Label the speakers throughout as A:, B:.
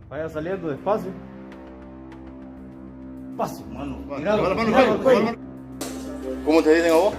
A: Vaya saliendo despacio. Paso, mano.
B: ¿Cómo te dicen a vos?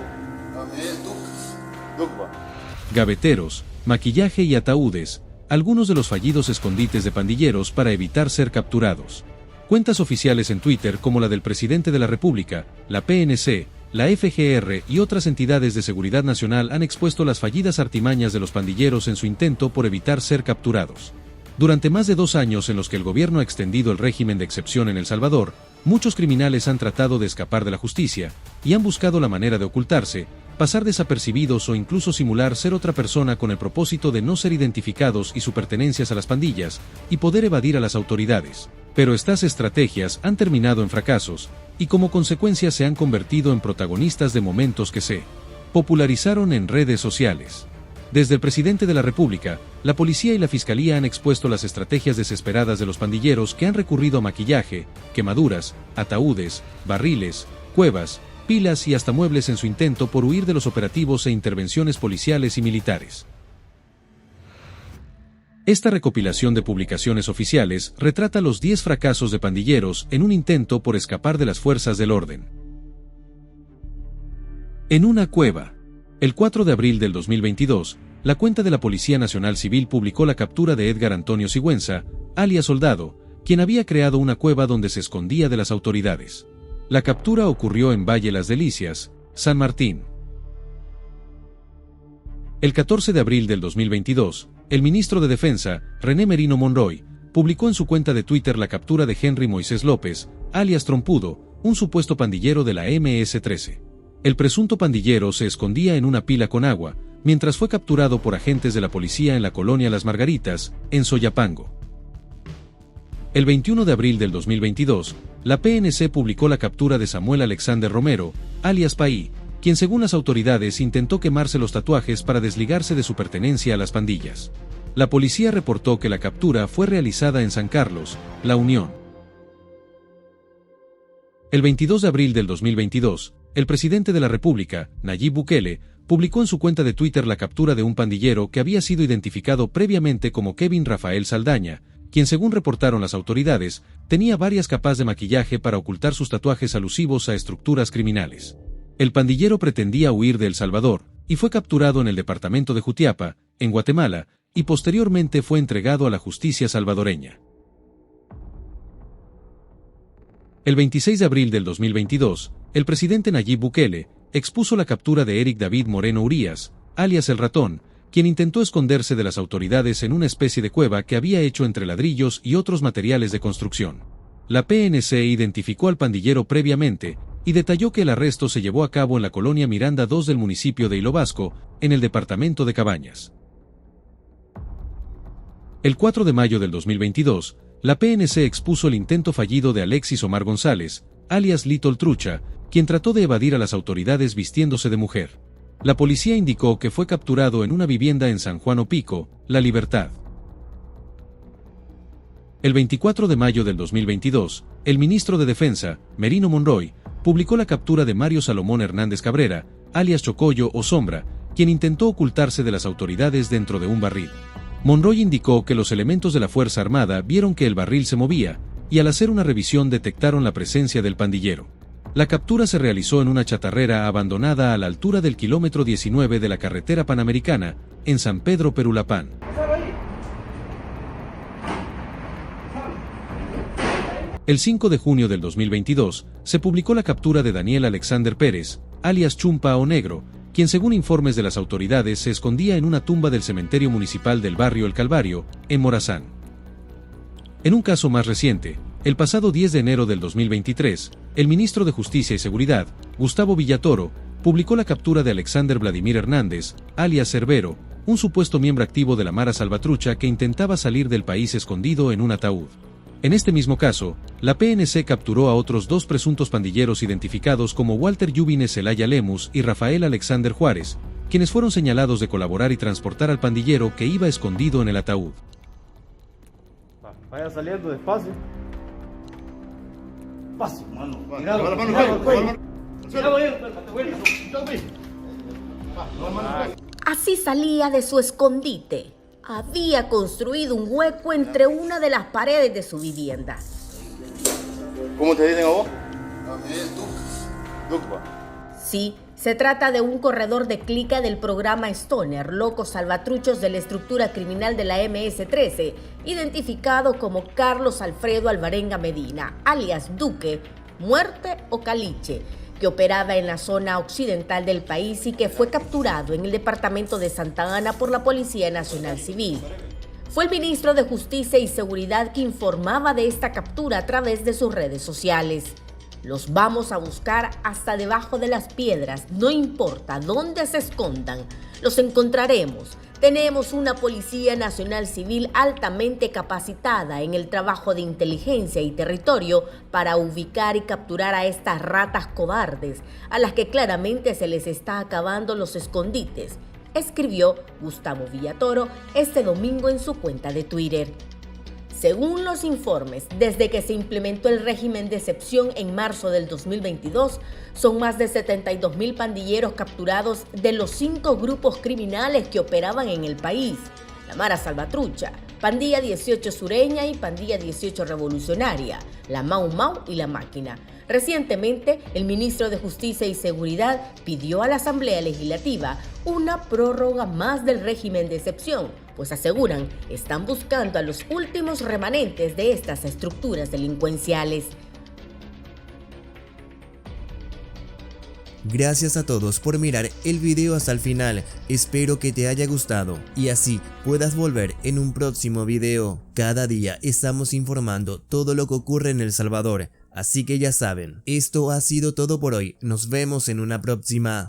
C: Gaveteros, maquillaje y ataúdes, algunos de los fallidos escondites de pandilleros para evitar ser capturados. Cuentas oficiales en Twitter como la del presidente de la República, la PNC, la FGR y otras entidades de seguridad nacional han expuesto las fallidas artimañas de los pandilleros en su intento por evitar ser capturados. Durante más de 2 años en los que el gobierno ha extendido el régimen de excepción en El Salvador, muchos criminales han tratado de escapar de la justicia y han buscado la manera de ocultarse, pasar desapercibidos o incluso simular ser otra persona con el propósito de no ser identificados y su pertenencias a las pandillas y poder evadir a las autoridades. Pero estas estrategias han terminado en fracasos y como consecuencia se han convertido en protagonistas de momentos que se popularizaron en redes sociales. Desde el presidente de la República, la policía y la fiscalía han expuesto las estrategias desesperadas de los pandilleros que han recurrido a maquillaje, quemaduras, ataúdes, barriles, cuevas, pilas y hasta muebles en su intento por huir de los operativos e intervenciones policiales y militares. Esta recopilación de publicaciones oficiales retrata los 10 fracasos de pandilleros en un intento por escapar de las fuerzas del orden. En una cueva. El 4 de abril del 2022, la cuenta de la Policía Nacional Civil publicó la captura de Edgar Antonio Sigüenza, alias Soldado, quien había creado una cueva donde se escondía de las autoridades. La captura ocurrió en Valle Las Delicias, San Martín. El 14 de abril del 2022, el ministro de Defensa, René Merino Monroy, publicó en su cuenta de Twitter la captura de Henry Moisés López, alias Trompudo, un supuesto pandillero de la MS-13. El presunto pandillero se escondía en una pila con agua, mientras fue capturado por agentes de la policía en la colonia Las Margaritas, en Soyapango. El 21 de abril del 2022, la PNC publicó la captura de Samuel Alexander Romero, alias Paí, quien según las autoridades intentó quemarse los tatuajes para desligarse de su pertenencia a las pandillas. La policía reportó que la captura fue realizada en San Carlos, La Unión. El 22 de abril del 2022, el presidente de la República, Nayib Bukele, publicó en su cuenta de Twitter la captura de un pandillero que había sido identificado previamente como Kevin Rafael Saldaña, quien según reportaron las autoridades, tenía varias capas de maquillaje para ocultar sus tatuajes alusivos a estructuras criminales. El pandillero pretendía huir de El Salvador, y fue capturado en el departamento de Jutiapa, en Guatemala, y posteriormente fue entregado a la justicia salvadoreña. El 26 de abril del 2022, el presidente Nayib Bukele expuso la captura de Eric David Moreno Urías, alias El Ratón, quien intentó esconderse de las autoridades en una especie de cueva que había hecho entre ladrillos y otros materiales de construcción. La PNC identificó al pandillero previamente y detalló que el arresto se llevó a cabo en la colonia Miranda 2 del municipio de Hilo Vasco, en el departamento de Cabañas. El 4 de mayo del 2022, la PNC expuso el intento fallido de Alexis Omar González, alias Little Trucha, quien trató de evadir a las autoridades vistiéndose de mujer. La policía indicó que fue capturado en una vivienda en San Juan Opico, La Libertad. El 24 de mayo del 2022, el ministro de Defensa, Merino Monroy, publicó la captura de Mario Salomón Hernández Cabrera, alias Chocoyo o Sombra, quien intentó ocultarse de las autoridades dentro de un barril. Monroy indicó que los elementos de la Fuerza Armada vieron que el barril se movía, y al hacer una revisión detectaron la presencia del pandillero. La captura se realizó en una chatarrera abandonada a la altura del kilómetro 19 de la carretera panamericana, en San Pedro Perulapán. El 5 de junio del 2022, se publicó la captura de Daniel Alexander Pérez, alias Chumpa o Negro, quien según informes de las autoridades se escondía en una tumba del cementerio municipal del barrio El Calvario, en Morazán. En un caso más reciente, el pasado 10 de enero del 2023, el ministro de Justicia y Seguridad, Gustavo Villatoro, publicó la captura de Alexander Vladimir Hernández, alias Cerbero, un supuesto miembro activo de la Mara Salvatrucha que intentaba salir del país escondido en un ataúd. En este mismo caso, la PNC capturó a otros 2 presuntos pandilleros identificados como Walter Yubines Zelaya Lemus y Rafael Alexander Juárez, quienes fueron señalados de colaborar y transportar al pandillero que iba escondido en el ataúd.
A: Vaya saliendo despacio. Paso, mano.
D: Así salía de su escondite,
B: había construido un hueco entre una de las paredes de su vivienda.
A: ¿Cómo te dicen a vos?
D: A mí es
A: Ducpa.
B: Sí, se trata de un corredor de clica del programa Stoner, locos salvatruchos de la estructura criminal de la MS-13, identificado como Carlos Alfredo Alvarenga Medina, alias Duque, Muerte o Caliche, que operaba en la zona occidental del país y que fue capturado en el departamento de Santa Ana por la Policía Nacional Civil. Fue el ministro de Justicia y Seguridad que informaba de esta captura a través de sus redes sociales. Los vamos a buscar hasta debajo de las piedras, no importa dónde se escondan, los encontraremos. Tenemos una Policía Nacional Civil altamente capacitada en el trabajo de inteligencia y territorio para ubicar y capturar a estas ratas cobardes, a las que claramente se les está acabando los escondites, escribió Gustavo Villatoro este domingo en su cuenta de Twitter. Según los informes, desde que se implementó el régimen de excepción en marzo del 2022, son más de 72,000 pandilleros capturados de los 5 grupos criminales que operaban en el país: la Mara Salvatrucha, Pandilla 18 Sureña y Pandilla 18 Revolucionaria, la Mau Mau y la Máquina. Recientemente, el ministro de Justicia y Seguridad pidió a la Asamblea Legislativa una prórroga más del régimen de excepción, pues aseguran están buscando a los últimos remanentes de estas estructuras delincuenciales.
E: Gracias a todos por mirar el video hasta el final, espero que te haya gustado y así puedas volver en un próximo video. Cada día estamos informando todo lo que ocurre en El Salvador, así que ya saben, esto ha sido todo por hoy, nos vemos en una próxima.